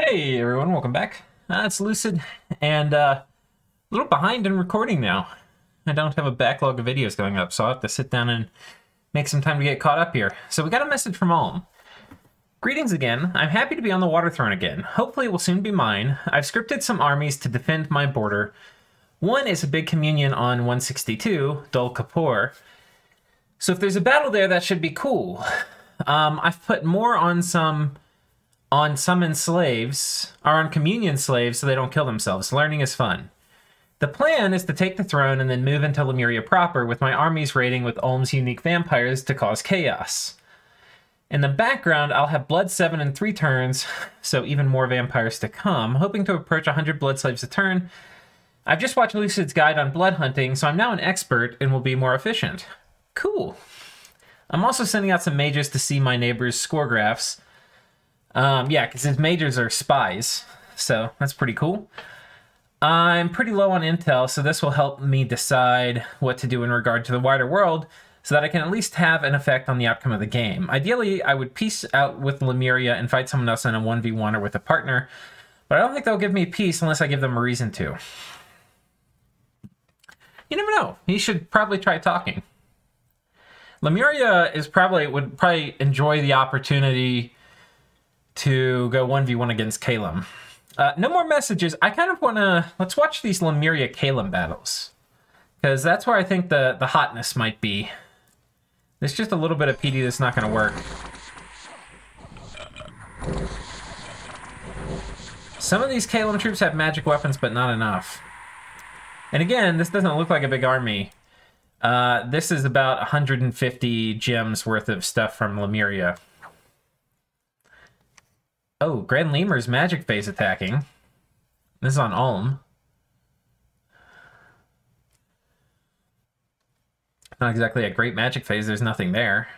Hey everyone, welcome back. It's Lucid, and a little behind in recording now. I don't have a backlog of videos going up, so I'll have to sit down and make some time to get caught up here. So we got a message from Alm. Greetings again. I'm happy to be on the water throne again. Hopefully it will soon be mine. I've scripted some armies to defend my border. One is a big communion on 162, Dol Kapor. So if there's a battle there, that should be cool. I've put more on summon slaves, or on communion slaves, so they don't kill themselves. Learning is fun. The plan is to take the throne and then move into Lemuria proper, with my armies raiding with Ulm's unique vampires to cause chaos. In the background, I'll have Blood 7 in 3 turns, so even more vampires to come, hoping to approach 100 blood slaves a turn. I've just watched Lucid's guide on blood hunting, so I'm now an expert and will be more efficient. Cool. I'm also sending out some mages to see my neighbors' score graphs. Yeah, because his mages are spies, so that's pretty cool. I'm pretty low on intel, so this will help me decide what to do in regard to the wider world, so that I can at least have an effect on the outcome of the game. Ideally, I would peace out with Lemuria and fight someone else in a 1v1 or with a partner, but I don't think they'll give me peace unless I give them a reason to. You never know. He should probably try talking. Lemuria would probably enjoy the opportunity to go 1v1 against Caelum. No more messages. I kind of want to... Let's watch these Lemuria Caelum battles, because that's where I think the hotness might be. There's just a little bit of PD that's not going to work. Some of these Caelum troops have magic weapons, but not enough. And again, this doesn't look like a big army. This is about 150 gems worth of stuff from Lemuria. Oh, Grand Lemur's magic phase attacking. This is on Ulm. Not exactly a great magic phase, there's nothing there.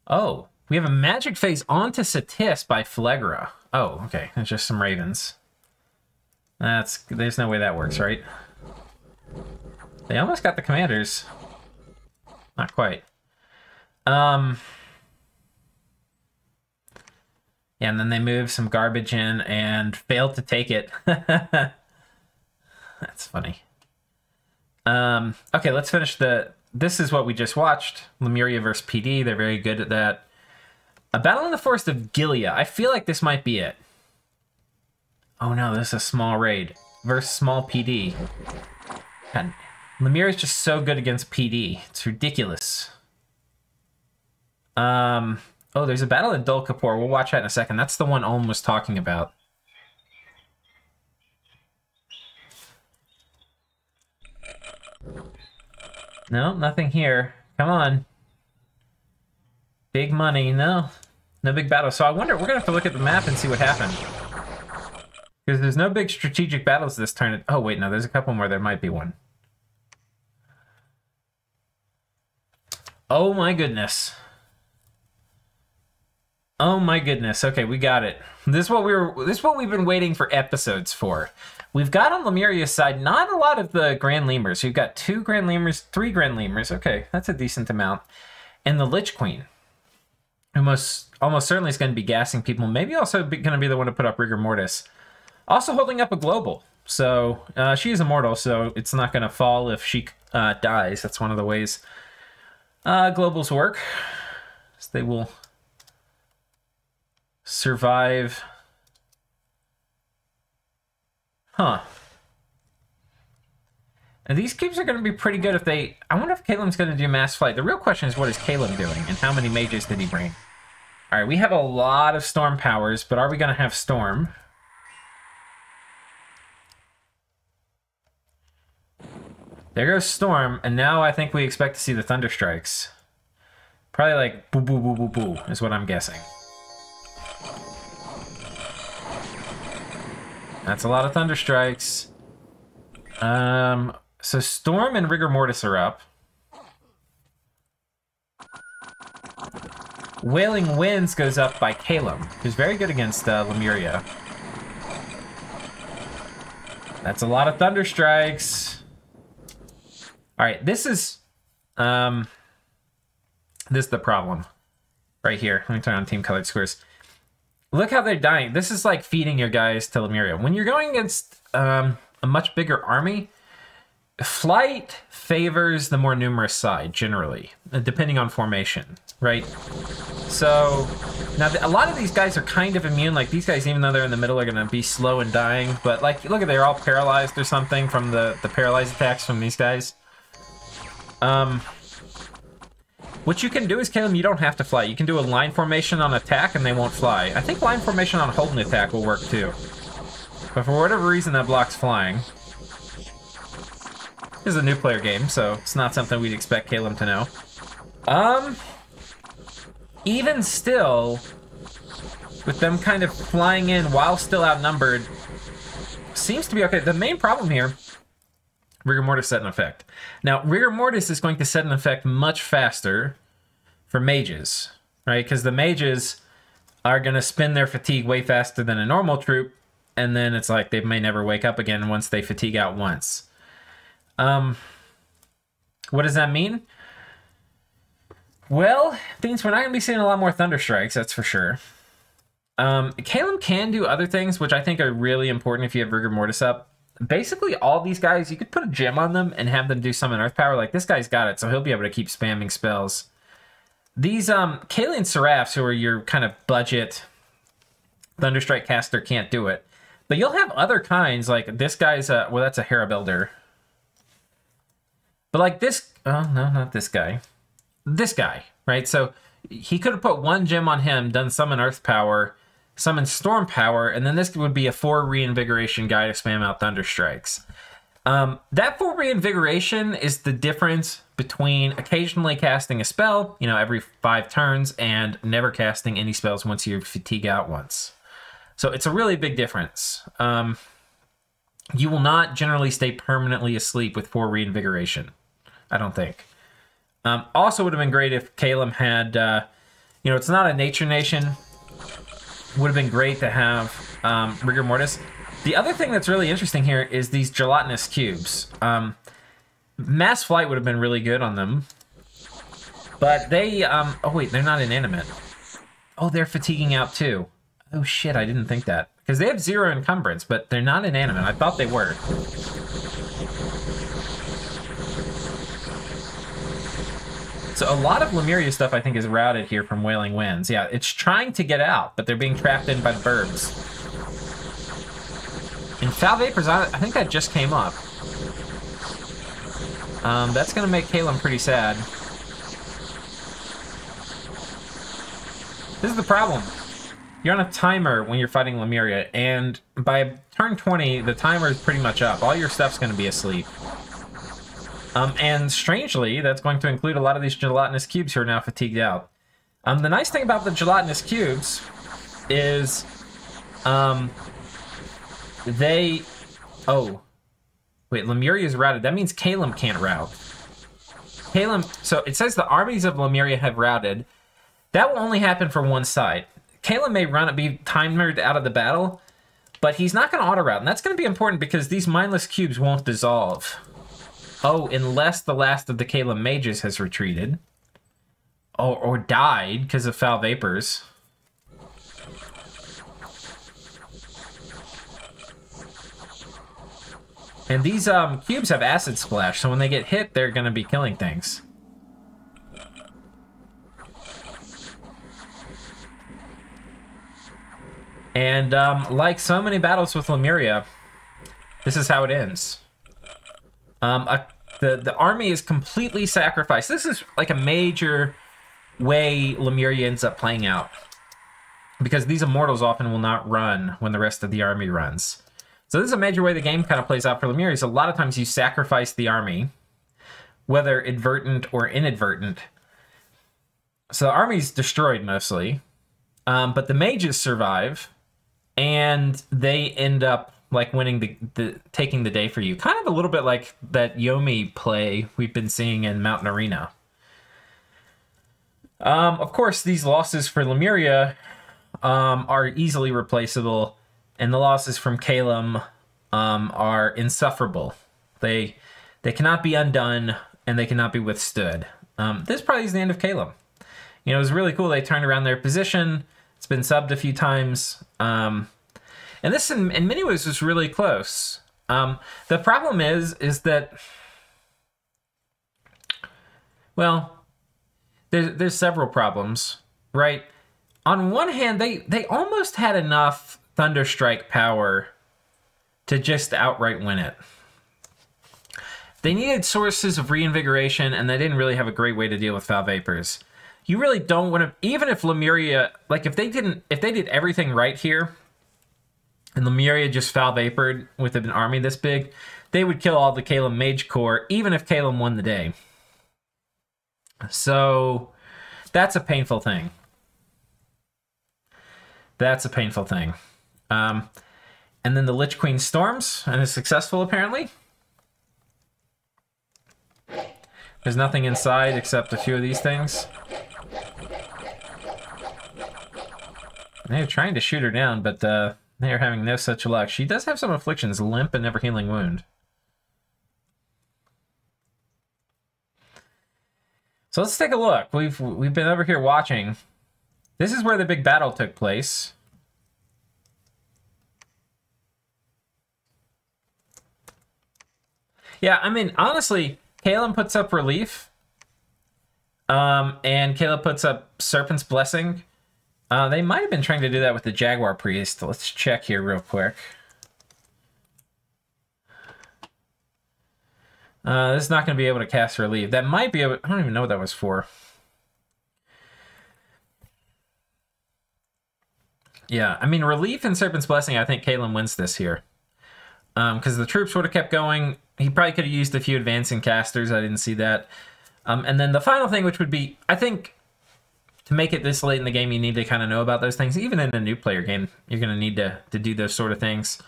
Oh, we have a magic phase onto Satis by Phlegra. Oh, okay, it's just some ravens. There's no way that works, right? They almost got the commanders. Not quite. Yeah, and then they move some garbage in and failed to take it. That's funny. Okay, let's finish this is what we just watched. Lemuria versus PD. They're very good at that. A battle in the forest of Gilead. I feel like this might be it. Oh no, this is a small raid versus small PD. God, Lemuria is just so good against PD. It's ridiculous. Oh, there's a battle at Dol Kapor. We'll watch that in a second. That's the one Ulm was talking about. No, nothing here. Come on. Big money. No. No big battle. So I wonder, we're going to have to look at the map and see what happened. Because there's no big strategic battles this turn. Oh, wait, no, there's a couple more. There might be one. Oh my goodness. Oh my goodness. Okay, we got it. This is what we've been waiting for episodes for. We've got on Lemuria's side not a lot of the Grand Lemurs. We've got 2 Grand Lemurs, 3 Grand Lemurs. Okay, that's a decent amount. And the Lich Queen, who almost certainly is going to be gassing people. Maybe also going to be the one to put up Rigor Mortis. Also holding up a global. So she is immortal, so it's not going to fall if she dies. That's one of the ways globals work. So they will survive. Huh. And these cubes are going to be pretty good if they... I wonder if Caelum's going to do mass flight. The real question is, what is Caelum doing? And how many mages did he bring? Alright, we have a lot of storm powers, but are we going to have storm? There goes storm, and now I think we expect to see the thunder strikes. Probably like boo boo boo boo boo is what I'm guessing. That's a lot of thunder strikes. So storm and rigor mortis are up. Wailing Winds goes up by Caelum, who's very good against Lemuria. That's a lot of thunder strikes. All right, this is the problem right here. Let me turn on team colored scores. Look how they're dying. This is like feeding your guys to Lemuria. When you're going against a much bigger army, flight favors the more numerous side, generally, depending on formation, right? So, now a lot of these guys are kind of immune. Like, these guys, even though they're in the middle, are going to be slow and dying. But, like, look at, they're all paralyzed or something from the paralyzed attacks from these guys. What you can do is, Caelum, you don't have to fly. You can do a line formation on attack and they won't fly. I think line formation on hold and attack will work too. But for whatever reason, that blocks flying. This is a new player game, so it's not something we'd expect Caelum to know. Even still, with them kind of flying in while still outnumbered, seems to be okay. The main problem here, Rigor Mortis set in effect. Now, Rigor Mortis is going to set in effect much faster for mages, right? Because the mages are going to spin their fatigue way faster than a normal troop, and then it's like they may never wake up again once they fatigue out once. What does that mean? Well, it means we're not going to be seeing a lot more Thunder Strikes, that's for sure. Caelum can do other things, which I think are really important if you have Rigor Mortis up. Basically, all these guys, you could put a gem on them and have them do summon Earth Power. Like, this guy's got it, so he'll be able to keep spamming spells. These, Caelian Seraphs, who are your kind of budget Thunderstrike caster, can't do it. But you'll have other kinds, like this guy's, well, that's a Hera Builder. But like this, oh, no, not this guy. This guy, right? So he could have put one gem on him, done summon Earth Power, summon Storm Power, and then this would be a 4 reinvigoration guy to spam out Thunder Strikes. That 4 reinvigoration is the difference between occasionally casting a spell, you know, every 5 turns, and never casting any spells once you fatigue out once. So it's a really big difference. You will not generally stay permanently asleep with 4 reinvigoration, I don't think. Also would have been great if Caelum had, you know, it's not a nature nation. Would have been great to have Rigor Mortis. The other thing that's really interesting here is these gelatinous cubes. Mass Flight would have been really good on them. But they, oh wait, they're not inanimate. Oh, they're fatiguing out too. Oh shit, I didn't think that. Because they have 0 encumbrance, but they're not inanimate. I thought they were. So a lot of Lemuria stuff, I think, is routed here from Wailing Winds. Yeah, it's trying to get out, but they're being trapped in by the birds. In Foul Vapors, I think that just came up. That's going to make Caelum pretty sad. This is the problem. You're on a timer when you're fighting Lemuria, and by turn 20, the timer is pretty much up. All your stuff's going to be asleep. And strangely, that's going to include a lot of these gelatinous cubes who are now fatigued out. The nice thing about the gelatinous cubes is they... Oh. Wait, Lemuria is routed. That means Caelum can't route. Caelum... So it says the armies of Lemuria have routed. That will only happen for one side. Caelum may be timered out of the battle, but he's not going to auto-route. And that's going to be important because these mindless cubes won't dissolve. Oh, unless the last of the Caelum mages has retreated. Oh, or died because of Foul Vapors. And these cubes have Acid Splash, so when they get hit, they're going to be killing things. And like so many battles with Lemuria, this is how it ends. The army is completely sacrificed. This is like a major way Lemuria ends up playing out. Because these immortals often will not run when the rest of the army runs. So this is a major way the game kind of plays out for Lemuria. So a lot of times you sacrifice the army, whether advertent or inadvertent. So the army's destroyed mostly. But the mages survive. And they end up like winning taking the day for you. Kind of a little bit like that Yomi play we've been seeing in Mountain Arena. Of course, these losses for Lemuria are easily replaceable, and the losses from Caelum are insufferable. They cannot be undone, and they cannot be withstood. This probably is the end of Caelum. You know, it was really cool. They turned around their position. It's been subbed a few times. And this, in many ways, was really close. The problem is that, well, there's several problems, right? On one hand, they almost had enough Thunderstrike power to just outright win it. They needed sources of reinvigoration, and they didn't really have a great way to deal with Foul Vapors. You really don't want to, even if Lemuria, like if they did everything right here, and Lemuria just Foul Vapored with an army this big, they would kill all the Caelum Mage Corps, even if Caelum won the day. So, that's a painful thing. That's a painful thing. And then the Lich Queen storms, and is successful apparently. There's nothing inside except a few of these things. They're trying to shoot her down, but they are having no such luck. She does have some afflictions, limp and never healing wound. So let's take a look. We've been over here watching. This is where the big battle took place. Yeah, I mean, honestly, Caelum puts up Relief. And Caleb puts up Serpent's Blessing. They might have been trying to do that with the Jaguar Priest. Let's check here real quick. This is not going to be able to cast Relief. That might be able... I don't even know what that was for. Yeah, I mean, Relief and Serpent's Blessing, I think Caelum wins this here. Because the troops would have kept going. He probably could have used a few advancing casters. I didn't see that. And then the final thing, which would be... I think to make it this late in the game, you need to kind of know about those things. Even in a new player game, you're going to need to do those sort of things.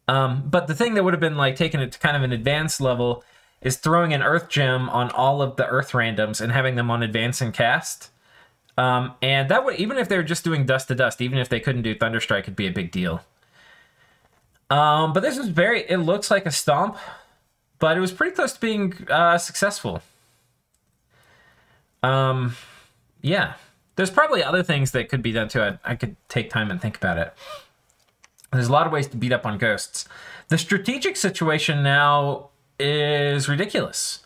But the thing that would have been like taking it to kind of an advanced level is throwing an Earth Gem on all of the Earth randoms and having them on advance and cast. And that would, even if they were just doing Dust to Dust, even if they couldn't do Thunderstrike, it'd be a big deal. But this was very, it looks like a stomp, but it was pretty close to being successful. Yeah. There's probably other things that could be done too. I could take time and think about it. There's a lot of ways to beat up on ghosts. The strategic situation now is ridiculous.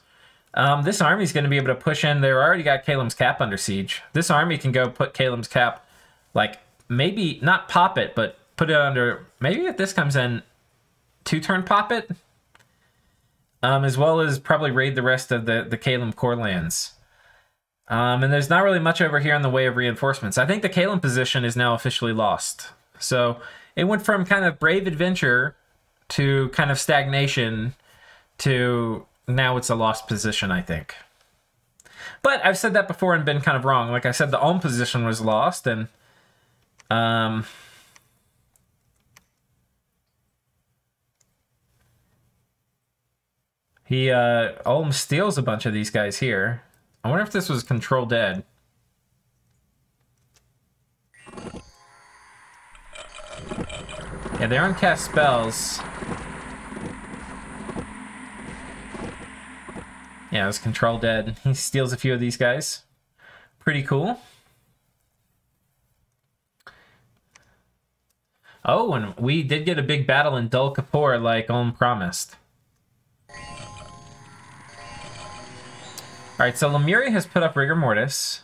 This army's going to be able to push in. They've already got Caelum's Cap under siege. This army can go put Caelum's Cap, like, maybe, not pop it, but put it under, maybe if this comes in, 2-turn pop it, as well as probably raid the rest of the Caelum core lands. And there's not really much over here in the way of reinforcements. I think the Caelum position is now officially lost. So it went from kind of brave adventure to kind of stagnation to now it's a lost position, I think. But I've said that before and been kind of wrong. Like I said, the Ulm position was lost, and Ulm steals a bunch of these guys here. I wonder if this was Control Dead. Yeah, they aren't cast spells. Yeah, it was Control Dead. He steals a few of these guys. Pretty cool. Oh, and we did get a big battle in Dol Kapor like Ulm promised. Alright, so Lemuria has put up Rigor Mortis.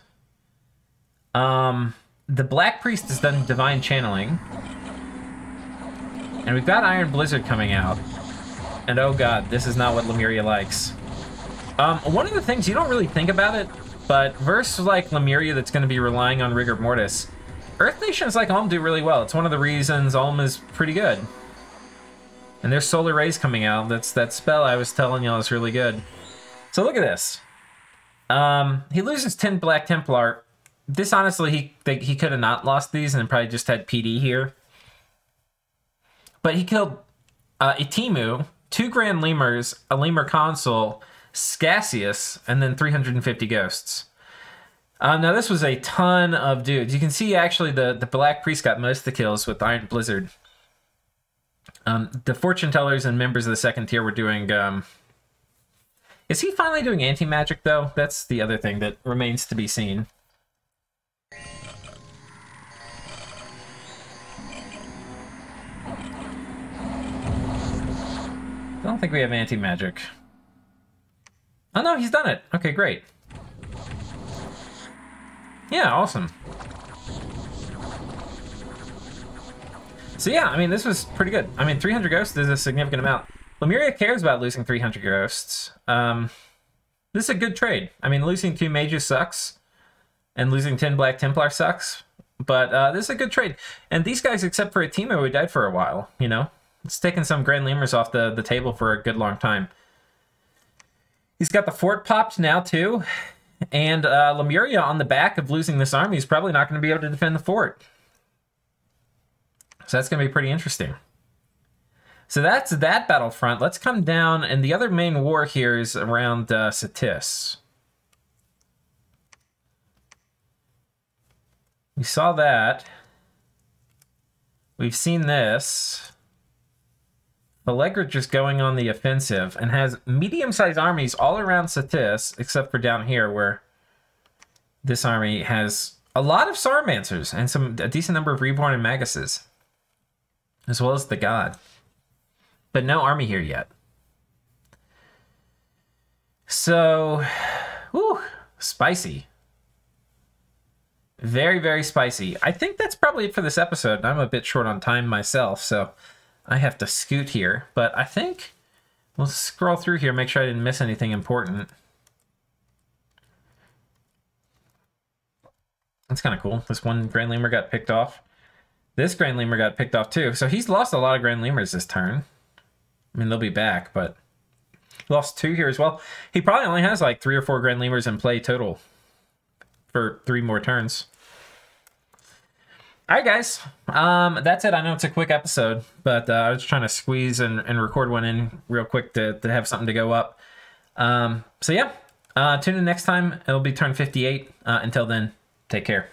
The Black Priest has done Divine Channeling. And we've got Iron Blizzard coming out. And oh god, this is not what Lemuria likes. One of the things, you don't really think about it, but versus like Lemuria that's going to be relying on Rigor Mortis, Earth Nations like Ulm do really well. It's one of the reasons Ulm is pretty good. And there's Solar Rays coming out. That's that spell I was telling y'all is really good. So look at this. He loses 10 Black Templar. This, honestly, he could have not lost these and probably just had PD here. But he killed Itimu, 2 Grand Lemurs, a Lemur Consul, Scassius, and then 350 Ghosts. Now, this was a ton of dudes. You can see, actually, the Black Priest got most of the kills with Iron Blizzard. The Fortune Tellers and members of the second tier were doing... Is he finally doing anti-magic, though? That's the other thing that remains to be seen. Don't think we have anti-magic. Oh no, he's done it. Okay, great. Yeah, awesome. So yeah, I mean, this was pretty good. I mean, 300 ghosts is a significant amount. Lemuria cares about losing 300 ghosts. This is a good trade. I mean, losing 2 mages sucks, and losing 10 Black Templar sucks, but this is a good trade. And these guys, except for Atimo, who died for a while, you know? It's taken some Grand Lemurs off the table for a good long time. He's got the fort popped now, too. And Lemuria, on the back of losing this army, is probably not going to be able to defend the fort. So that's going to be pretty interesting. So that's that battlefront. Let's come down, and the other main war here is around Satis. We saw that. We've seen this. Allegra just going on the offensive and has medium-sized armies all around Satis, except for down here where this army has a lot of Sarmancers and a decent number of Reborn and Maguses, as well as the God. But no army here yet. So, whew, spicy. Very, very spicy. I think that's probably it for this episode. I'm a bit short on time myself, so I have to scoot here. But I think we'll scroll through here, make sure I didn't miss anything important. That's kind of cool. This one Grand Lemur got picked off. This Grand Lemur got picked off too. So he's lost a lot of Grand Lemurs this turn. I mean, they'll be back, but he lost 2 here as well. He probably only has like 3 or 4 Grand Lemurs in play total for 3 more turns. All right, guys. That's it. I know it's a quick episode, but I was trying to squeeze and record one in real quick to have something to go up. So yeah, tune in next time. It'll be turn 58. Until then, take care.